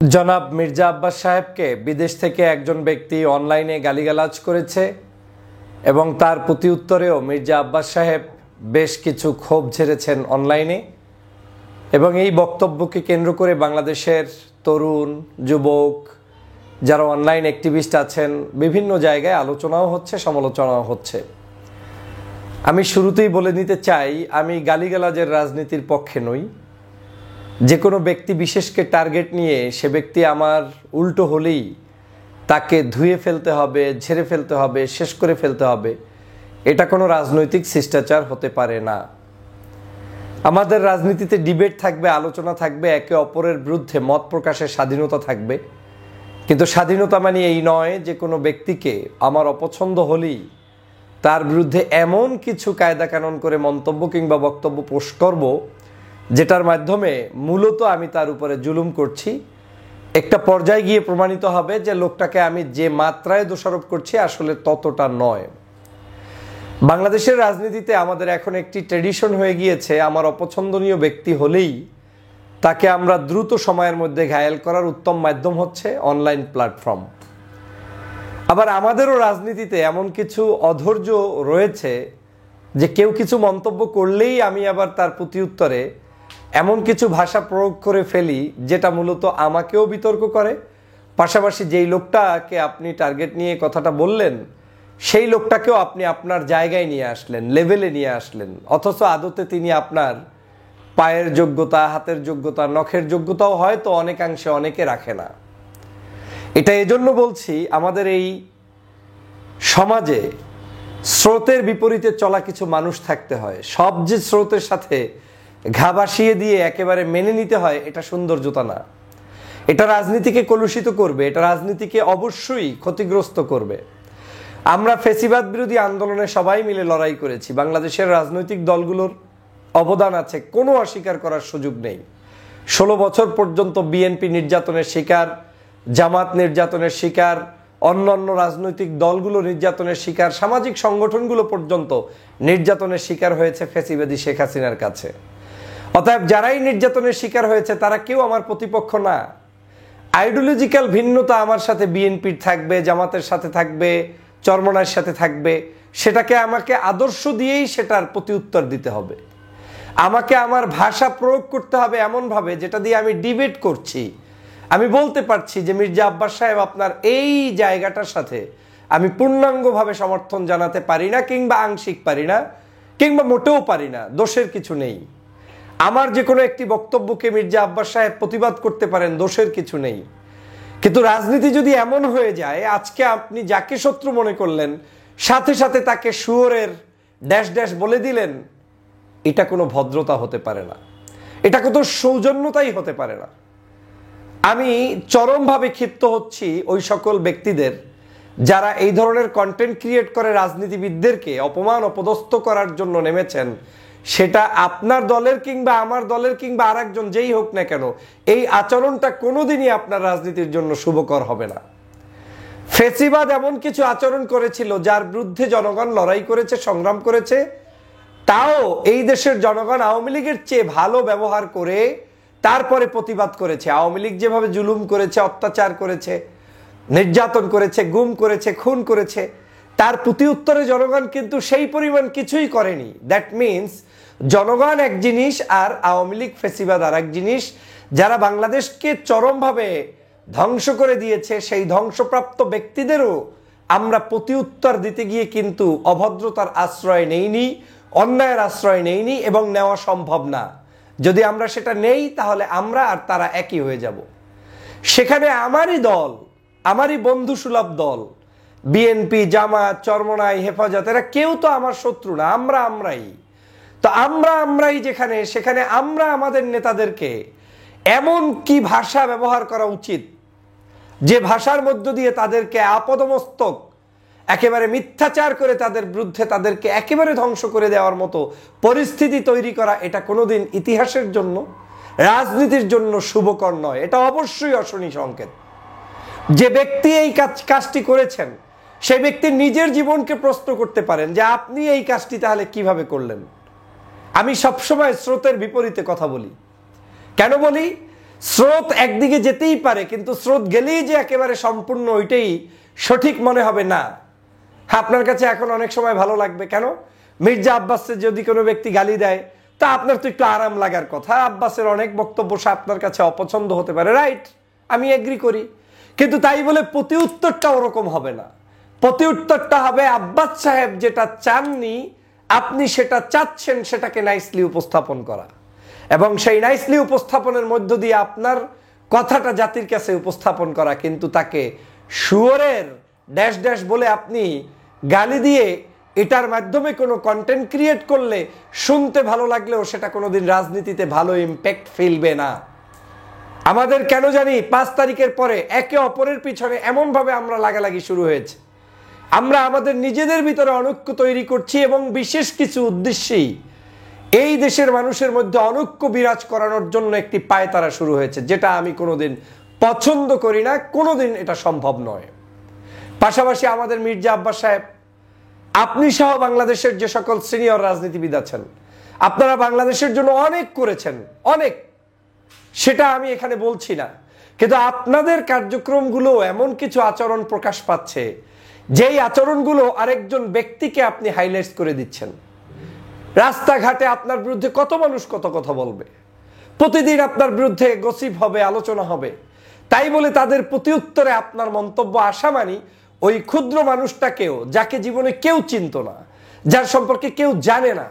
জনাব মির্জা আব্বাস সাহেবকে বিদেশ থেকে একজন ব্যক্তি অনলাইনে গালিগালাজ করেছে এবং তার প্রতি উত্তরেও মির্জা আব্বাস সাহেব বেশ কিছু ক্ষোভ ঝেড়েছেন অনলাইনে। এবং এই বক্তব্যকে কেন্দ্র করে বাংলাদেশের তরুণ যুবক যারা অনলাইন অ্যাক্টিভিস্ট আছেন বিভিন্ন জায়গায় আলোচনাও হচ্ছে, সমালোচনাও হচ্ছে। আমি শুরুতেই বলে নিতে চাই, আমি গালিগালাজের রাজনীতির পক্ষে নই। যে কোনো ব্যক্তি বিশেষকে টার্গেট নিয়ে সে ব্যক্তি আমার উল্টো হলেই তাকে ধুয়ে ফেলতে হবে, ঝেড়ে ফেলতে হবে, শেষ করে ফেলতে হবে, এটা কোনো রাজনৈতিক শিষ্টাচার হতে পারে না। আমাদের রাজনীতিতে ডিবেট থাকবে, আলোচনা থাকবে, একে অপরের বিরুদ্ধে মত প্রকাশের স্বাধীনতা থাকবে, কিন্তু স্বাধীনতা মানে এই নয় যে কোনো ব্যক্তিকে আমার অপছন্দ হলেই তার বিরুদ্ধে এমন কিছু কায়দা কানুন করে মন্তব্য কিংবা বক্তব্য পোস্ট করব যেটার মাধ্যমে মূলত আমি তার উপরে জুলুম করছি। একটা পর্যায়ে গিয়ে প্রমাণিত হবে যে লোকটাকে আমি যে মাত্রায় দোষারোপ করছি আসলে ততটা নয়। বাংলাদেশের রাজনীতিতে আমাদের এখন একটি ট্র্যাডিশন হয়ে গিয়েছে, আমার অপছন্দনীয় ব্যক্তি হলেই তাকে আমরা দ্রুত সময়ের মধ্যে ঘায়েল করার উত্তম মাধ্যম হচ্ছে অনলাইন প্ল্যাটফর্ম। আবার আমাদেরও রাজনীতিতে এমন কিছু অধৈর্য রয়েছে যে কেউ কিছু মন্তব্য করলেই আমি আবার তার প্রতি উত্তরে এমন কিছু ভাষা প্রয়োগ করে ফেলি যেটা মূলত আমাকেও বিতর্ক করে, পাশাপাশি যেই লোকটাকে আপনি টার্গেট নিয়ে কথাটা বললেন সেই লোকটাকেও আপনি আপনার জায়গায় নিয়ে আসলেন, লেভেলে নিয়ে আসলেন, অথচ আদতে তিনি আপনার পায়ের যোগ্যতা, হাতের যোগ্যতা, নখের যোগ্যতাও হয়তো অনেকাংশে অনেকে রাখে না। এটা এজন্য বলছি, আমাদের এই সমাজে স্রোতের বিপরীতে চলা কিছু মানুষ থাকতে হয়। সব যে স্রোতের সাথে ঘা ভাসিয়ে দিয়ে একেবারে মেনে নিতে হয় এটা সৌন্দর্যতা না। এটা রাজনীতিকে কলুষিত করবে, এটা রাজনীতিকে অবশ্যই ক্ষতিগ্রস্ত করবে। আমরা ফ্যাসিবাদ বিরোধী আন্দোলনে সবাই মিলে লড়াই করেছি, বাংলাদেশের রাজনৈতিক দলগুলোর অবদান আছে, কোনো অস্বীকার করার সুযোগ নেই। 16 বছর পর্যন্ত বিএনপি নির্যাতনের শিকার, জামাত নির্যাতনের শিকার, অন্যান্য রাজনৈতিক দলগুলো নির্যাতনের শিকার, সামাজিক সংগঠনগুলো পর্যন্ত নির্যাতনের শিকার হয়েছে ফ্যাসিবাদী শেখ হাসিনার কাছে। অতএব যারাই নির্যাতনের শিকার হয়েছে তারা কেউ আমার প্রতিপক্ষ না। আইডিওলজিক্যাল ভিন্নতা আমার সাথে বিএনপির থাকবে, জামাতের সাথে থাকবে, চরমনায়ের সাথে থাকবে, সেটাকে আমাকে আদর্শ দিয়েই সেটার প্রতি উত্তর দিতে হবে। আমাকে আমার ভাষা প্রয়োগ করতে হবে এমনভাবে যেটা দিয়ে আমি ডিবেট করছি, আমি বলতে পারছি যে মির্জা আব্বাস সাহেব আপনার এই জায়গাটার সাথে আমি পূর্ণাঙ্গভাবে সমর্থন জানাতে পারি না, কিংবা আংশিক পারি না, কিংবা মোটেও পারি না, দোষের কিছু নেই। আমার যে কোনো একটি বক্তব্যকে মির্জা আব্বাস সাহেব প্রতিবাদ করতে পারেন, দোষের কিছু নেই। কিন্তু রাজনীতি যদি এমন হয়ে যায় আজকে আপনি যাকে শত্রু মনে করলেন সাথে সাথে তাকে শুয়োরের ড্যাশ ড্যাশ বলে দিলেন, এটা কোনো ভদ্রতা হতে পারে না, এটা কোনো সৌজন্যতাই হতে পারে না। আমি চরমভাবে ক্ষিপ্ত হচ্ছি ওই সকল ব্যক্তিদের যারা এই ধরনের কন্টেন্ট ক্রিয়েট করে রাজনীতিবিদদেরকে অপমান অপদস্থ করার জন্য নেমেছেন। সেটা আপনার দলের কিংবা আমার দলের কিংবা আরেকজন যেই হোক না কেন, এই আচরণটা কোনোদিনই আপনার রাজনীতির জন্য শুভকর হবে না। ফ্যাসিবাদ এমন কিছু আচরণ করেছিল যার বিরুদ্ধে জনগণ লড়াই করেছে, সংগ্রাম করেছে, তাও এই দেশের জনগণ আওয়ামী লীগের চেয়ে ভালো ব্যবহার করে তারপরে প্রতিবাদ করেছে। আওয়ামী লীগ যেভাবে জুলুম করেছে, অত্যাচার করেছে, নির্যাতন করেছে, গুম করেছে, খুন করেছে, তার প্রতি উত্তরে জনগণ কিন্তু সেই পরিমাণ কিছুই করেনি। দ্যাট মিনস জনগণ এক জিনিস আর আওয়ামী লীগ ফ্যাসিবাদ আর এক জিনিস। যারা বাংলাদেশকে চরমভাবে ধ্বংস করে দিয়েছে সেই ধ্বংসপ্রাপ্ত ব্যক্তিদেরও আমরা প্রতি উত্তর দিতে গিয়ে কিন্তু অভদ্রতার আশ্রয় নেইনি, অন্যায়ের আশ্রয় নেইনি, এবং নেওয়া সম্ভব না। যদি আমরা সেটা নেই তাহলে আমরা আর তারা একই হয়ে যাব। সেখানে আমারই দল, আমারই বন্ধুসুলভ দল বিএনপি, জামাত, চরমনাই, হেফাজত, এরা কেউ তো আমার শত্রু না। আমরাই তো আমরাই যেখানে, সেখানে আমরা আমাদের নেতাদেরকে এমন কি ভাষা ব্যবহার করা উচিত যে ভাষার মধ্য দিয়ে তাদেরকে আপদমস্তক একেবারে মিথ্যাচার করে তাদের বিরুদ্ধে তাদেরকে একেবারে ধ্বংস করে দেওয়ার মতো পরিস্থিতি তৈরি করা, এটা কোনোদিন ইতিহাসের জন্য, রাজনীতির জন্য শুভকর নয়। এটা অবশ্যই অশনি সংকেত। যে ব্যক্তি এই কাজটি করেছেন সেই ব্যক্তি নিজের জীবনকে প্রশ্ন করতে পারেন যে আপনি এই কাজটি তাহলে কিভাবে করলেন। আমি সবসময় স্রোতের বিপরীতে কথা বলি। কেন বলি? স্রোত একদিকে যেতেই পারে, কিন্তু স্রোত গেলেই যে একেবারে সম্পূর্ণ ওইটাই সঠিক মনে হবে না। হ্যাঁ, আপনার কাছে এখন অনেক সময় ভালো লাগবে, কেন? মির্জা আব্বাসের যদি কোনো ব্যক্তি গালি দেয় তা আপনার তো একটু আরাম লাগার কথা। আব্বাসের অনেক বক্তব্য আপনার কাছে অপছন্দ হতে পারে, রাইট, আমি এগ্রি করি। কিন্তু তাই বলে প্রতি উত্তরটা ওরকম হবে না। প্রতি উত্তরটা হবে আব্বাস সাহেব যেটা চাননি আপনি সেটা চাচ্ছেন, সেটাকে নাইসলি উপস্থাপন করা, এবং সেই নাইসলি উপস্থাপনের মধ্য দিয়ে আপনার কথাটা জাতির কাছে উপস্থাপন করা। কিন্তু তাকে শুয়োরের ড্যাশ ড্যাশ বলে আপনি গালি দিয়ে এটার মাধ্যমে কোনো কন্টেন্ট ক্রিয়েট করলে শুনতে ভালো লাগলেও সেটা কোনোদিন রাজনীতিতে ভালো ইম্প্যাক্ট ফেলবে না। আমাদের কেন জানি 5 তারিখের পরে একে অপরের পিছনে এমনভাবে আমরা লাগালাগি শুরু হয়েছে, আমরা আমাদের নিজেদের ভিতরে অনৈক্য তৈরি করছি এবং বিশেষ কিছু উদ্দেশ্যেই এই দেশের মানুষের মধ্যে অনৈক্য বিরাজ করানোর জন্য একটি পায়তারা শুরু হয়েছে, যেটা আমি কোনোদিন পছন্দ করি না, কোনোদিন এটা সম্ভব নয়। পাশাপাশি আমাদের মির্জা আব্বাস সাহেব, আপনি সহ বাংলাদেশের যে সকল সিনিয়র রাজনীতিবিদ আছেন, আপনারা বাংলাদেশের জন্য অনেক করেছেন, অনেক, সেটা আমি এখানে বলছি না। কিন্তু আপনাদের কার্যক্রমগুলো এমন কিছু আচরণ প্রকাশ পাচ্ছে, যেই আচরণগুলো আরেকজন ব্যক্তিকে আপনি হাইলাইট করে দিচ্ছেন। রাস্তাঘাটে আপনার বিরুদ্ধে কত মানুষ কত কথা বলবে, প্রতিদিন আপনার বিরুদ্ধে গসিপ হবে, আলোচনা হবে। তাই বলে তাদের প্রতি উত্তরে আপনার মন্তব্য আসা মানি ওই ক্ষুদ্র মানুষটাকেও, যাকে জীবনে কেউ চিনত না, যার সম্পর্কে কেউ জানে না,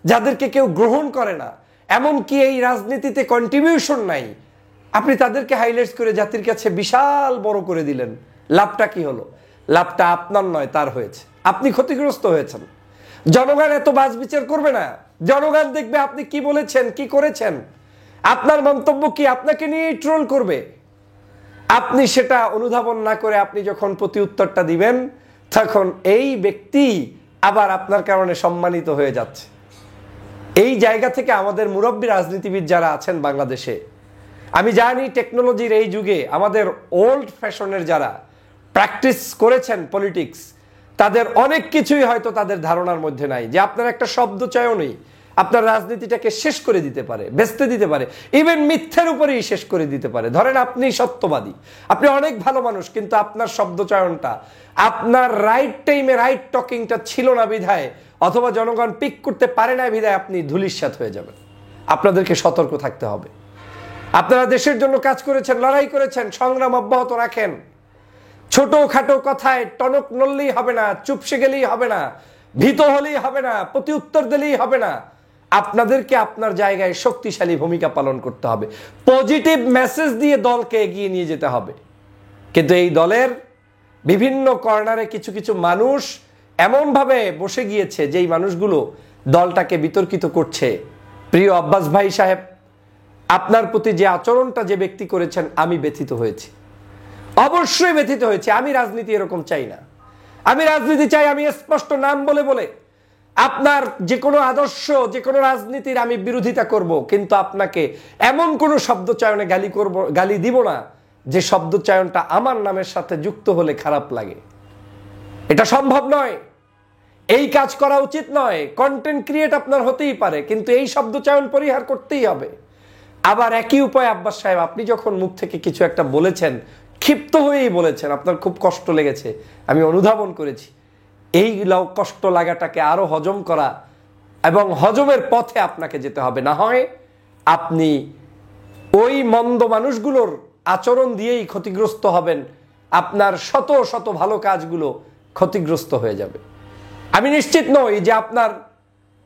যাদেরকে কেউ গ্রহণ করে না, এমনকি এই রাজনীতিতে কন্ট্রিবিউশন নাই, আপনি তাদেরকে হাইলাইট করে জাতির কাছে বিশাল বড় করে দিলেন। লাভটা কি হলো? লাভটা আপনার নয়, তার হয়েছে। আপনি ক্ষতিগ্রস্ত হয়েছেন। জনগণ এত বাছবিচার করবে না। জনগণ দেখবে আপনি কি বলেছেন, কি করেছেন, আপনার মন্তব্য কি, আপনাকে নিয়ে ট্রোল করবে। আপনি সেটা অনুধাবন না করে আপনি যখন প্রতি উত্তরটা দিবেন, তখন এই ব্যক্তি আবার আপনার কারণে সম্মানিত হয়ে যাচ্ছে। এই জায়গা থেকে আমাদের মুরব্বী রাজনীতিবিদ যারা আছেন বাংলাদেশে, আমি জানি টেকনোলজির এই যুগে আমাদের ওল্ড ফ্যাশনের যারা প্র্যাকটিস করেছেন পলিটিক্স, তাদের অনেক কিছুই হয়তো তাদের ধারণার মধ্যে নাই, যে আপনার একটা শব্দ চয়নই আপনার রাজনীতিটাকে শেষ করে দিতে পারে, বেচতে দিতে পারে, ইভেন মিথ্যের উপরেই শেষ করে দিতে পারে। ধরেন আপনি সত্যবাদী, আপনি অনেক ভালো মানুষ, কিন্তু আপনার শব্দ চয়নটা, আপনার রাইট টাইমে রাইট টকিংটা ছিল না বিধায়, অথবা জনগণ পিক করতে পারে না বিধায় আপনি ধূলিসাৎ হয়ে যাবেন। আপনাদেরকে সতর্ক থাকতে হবে। আপনারা দেশের জন্য কাজ করেছেন, লড়াই করেছেন, সংগ্রাম অব্যাহত রাখেন। ছোটখাটো কথায় টনক নড়লেই হবে না, চুপসে গেলেই হবে না, ভীত হলেই হবে না, প্রতি উত্তর দিলেই হবে না। আপনাদেরকে আপনার জায়গায় শক্তিশালী ভূমিকা পালন করতে হবে, পজিটিভ মেসেজ দিয়ে দলকে এগিয়ে নিয়ে যেতে হবে। কিন্তু এই দলের বিভিন্ন কর্নারে কিছু কিছু মানুষ এমনভাবে বসে গিয়েছে, যেই মানুষগুলো দলটাকে বিতর্কিত করছে। প্রিয় আব্বাস ভাই সাহেব, আপনার প্রতি যে আচরণটা যে ব্যক্তি করেছেন, আমি ব্যথিত হয়েছি, অবশ্যই ব্যথিত হয়েছে। আমি রাজনীতি এরকম চাই না। আমি রাজনীতি চাই আমি স্পষ্ট নাম বলে বলে আপনার যে কোনো আদর্শ, যে কোনো রাজনীতির আমি বিরোধিতা করব, কিন্তু আপনাকে এমন কোনো শব্দ চয়নে গালি দিব না যে শব্দ চয়নটা আমার নামের সাথে যুক্ত হলে খারাপ লাগে। এটা সম্ভব নয়, এই কাজ করা উচিত নয়। কন্টেন্ট ক্রিয়েট আপনার হতেই পারে, কিন্তু এই শব্দ চয়ন পরিহার করতেই হবে। আবার একই উপায় আব্বাস সাহেব, আপনি যখন মুখ থেকে কিছু একটা বলেছেন, ক্ষিপ্ত হয়েই বলেছেন, আপনার খুব কষ্ট লেগেছে, আমি অনুধাবন করেছি। এই কষ্ট লাগাটাকে আরো হজম করা এবং হজমের পথে আপনাকে যেতে হবে, না হয় আপনি ওই মন্দ মানুষগুলোর আচরণ দিয়েই ক্ষতিগ্রস্ত হবেন, আপনার শত শত ভালো কাজগুলো ক্ষতিগ্রস্ত হয়ে যাবে। আমি নিশ্চিত নই যে আপনার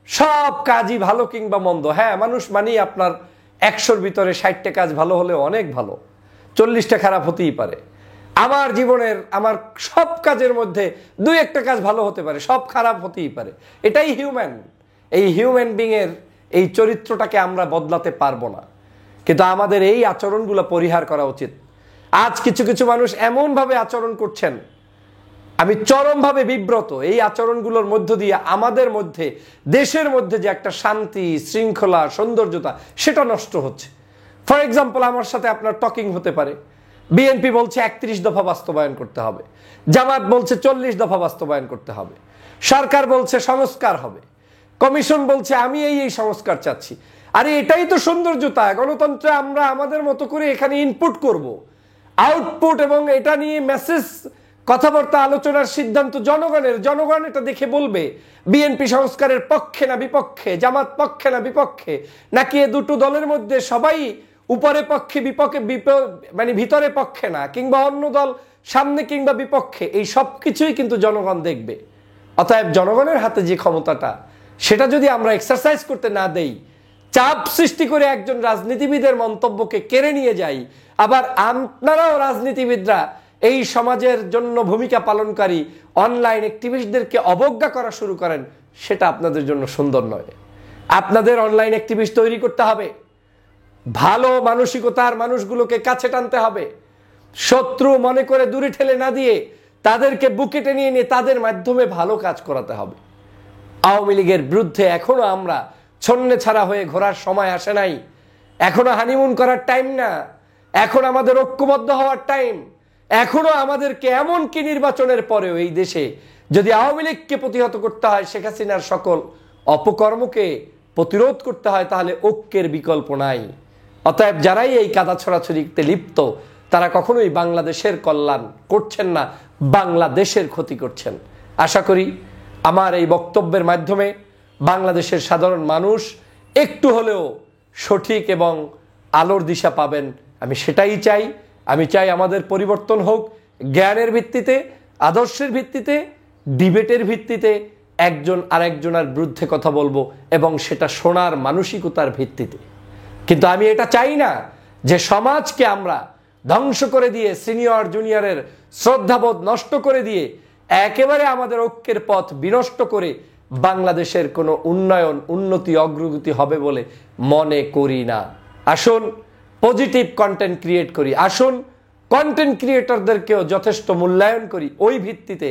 সব কাজই ভালো কিংবা মন্দ। হ্যাঁ, মানুষ মানেই আপনার 100-র ভিতরে 60টা কাজ ভালো হলেও অনেক ভালো, 40টা খারাপ হতেই পারে। আমার জীবনের আমার সব কাজের মধ্যে 2-1টা কাজ ভালো হতে পারে, সব খারাপ হতেই পারে। এটাই হিউম্যান। এই হিউম্যান বিং এর এই চরিত্রটাকে আমরা বদলাতে পারবো না, কিন্তু আমাদের এই আচরণগুলো পরিহার করা উচিত। আজ কিছু কিছু মানুষ এমনভাবে আচরণ করছেন, আমি চরমভাবে বিব্রত। এই আচরণগুলোর মধ্য দিয়ে আমাদের মধ্যে, দেশের মধ্যে যে একটা শান্তি, শৃঙ্খলা, সৌন্দর্যতা, সেটা নষ্ট হচ্ছে। ফর এক্সাম্পল, আমার সাথে আপনার টকিং হতে পারে, বিএনপি বলছে 31 দফা বাস্তবায়ন করতে হবে, জামাত বলছে 40 দফা বাস্তবায়ন করতে হবে, সরকার বলছে সংস্কার হবে, কমিশন বলছে আমি এই সংস্কার চাচ্ছি। আরে এটাই তো সৌন্দর্যতা। গণতন্ত্রে আমরা আমাদের মতো করে এখানে ইনপুট করব, আউটপুট, এবং এটা নিয়ে মেসেজ, কথাবার্তা, আলোচনার সিদ্ধান্ত জনগণের। জনগণ এটা দেখে বলবে বিএনপি সংস্কারের পক্ষে না বিপক্ষে, জামাত পক্ষে না বিপক্ষে, নাকি এ দুটো দলের মধ্যে সবাই উপরে পক্ষে বিপক্ষে, মানে ভিতরে পক্ষে না, কিংবা অন্য দল সামনে কিংবা বিপক্ষে। এই সব কিছুই কিন্তু জনগণ দেখবে। অতএব জনগণের হাতে যে ক্ষমতাটা, সেটা যদি আমরা এক্সারসাইজ করতে না দেই, চাপ সৃষ্টি করে একজন রাজনীতিবিদের মন্তব্যকে কেড়ে নিয়ে যাই, আবার আপনারাও রাজনীতিবিদরা এই সমাজের জন্য ভূমিকা পালনকারী অনলাইন অ্যাক্টিভিস্টদেরকে অবজ্ঞা করা শুরু করেন, সেটা আপনাদের জন্য সুন্দর নয়। আপনাদের অনলাইন অ্যাক্টিভিস্ট তৈরি করতে হবে, ভালো মানসিকতার মানুষগুলোকে কাছে টানতে হবে, শত্রু মনে করে দূরে ঠেলে না দিয়ে তাদেরকে বুকে টেনে নিয়ে তাদের মাধ্যমে ভালো কাজ করাতে হবে। আওয়ামী লীগের বিরুদ্ধে এখনো আমরা ছন্নে ছাড়া হয়ে ঘোরার সময় আসে নাই, এখনো হানিমুন করার টাইম না, এখন আমাদের ঐক্যবদ্ধ হওয়ার টাইম। এখনো আমাদেরকে, এমনকি নির্বাচনের পরেও এই দেশে যদি আওয়ামী লীগকে প্রতিহত করতে হয়, শেখ হাসিনার সকল অপকর্মকে প্রতিরোধ করতে হয়, তাহলে ঐক্যের বিকল্প নাই। অতএব যারাই এই কাদা ছড়াছড়িতে লিপ্ত, তারা কখনোই বাংলাদেশের কল্যাণ করছেন না, বাংলাদেশের ক্ষতি করছেন। আশা করি আমার এই বক্তব্যের মাধ্যমে বাংলাদেশের সাধারণ মানুষ একটু হলেও সঠিক এবং আলোর দিশা পাবেন। আমি সেটাই চাই। আমি চাই আমাদের পরিবর্তন হোক জ্ঞানের ভিত্তিতে, আদর্শের ভিত্তিতে, ডিবেটের ভিত্তিতে। একজন আরেকজনের বিরুদ্ধে কথা বলবো, এবং সেটা শোনার মানসিকতার ভিত্তিতে। কিন্তু আমি এটা চাই না যে সমাজকে আমরা ধ্বংস করে দিয়ে, সিনিয়র জুনিয়রের শ্রদ্ধাবোধ নষ্ট করে দিয়ে, একেবারে আমাদের ঐক্যের পথ বিনষ্ট করে বাংলাদেশের কোনো উন্নয়ন, উন্নতি, অগ্রগতি হবে বলে মনে করি না। আসুন পজিটিভ কন্টেন্ট ক্রিয়েট করি, আসুন কন্টেন্ট ক্রিয়েটরদেরকেও যথেষ্ট মূল্যায়ন করি, ওই ভিত্তিতে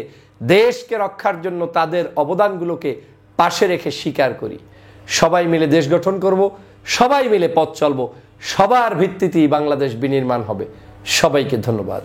দেশকে রক্ষার জন্য তাদের অবদানগুলোকে পাশে রেখে স্বীকার করি। সবাই মিলে দেশ গঠন করব, সবাই মিলে পথ চলব, সবার ভিত্তিতেই বাংলাদেশ বিনির্মাণ হবে। সবাইকে ধন্যবাদ।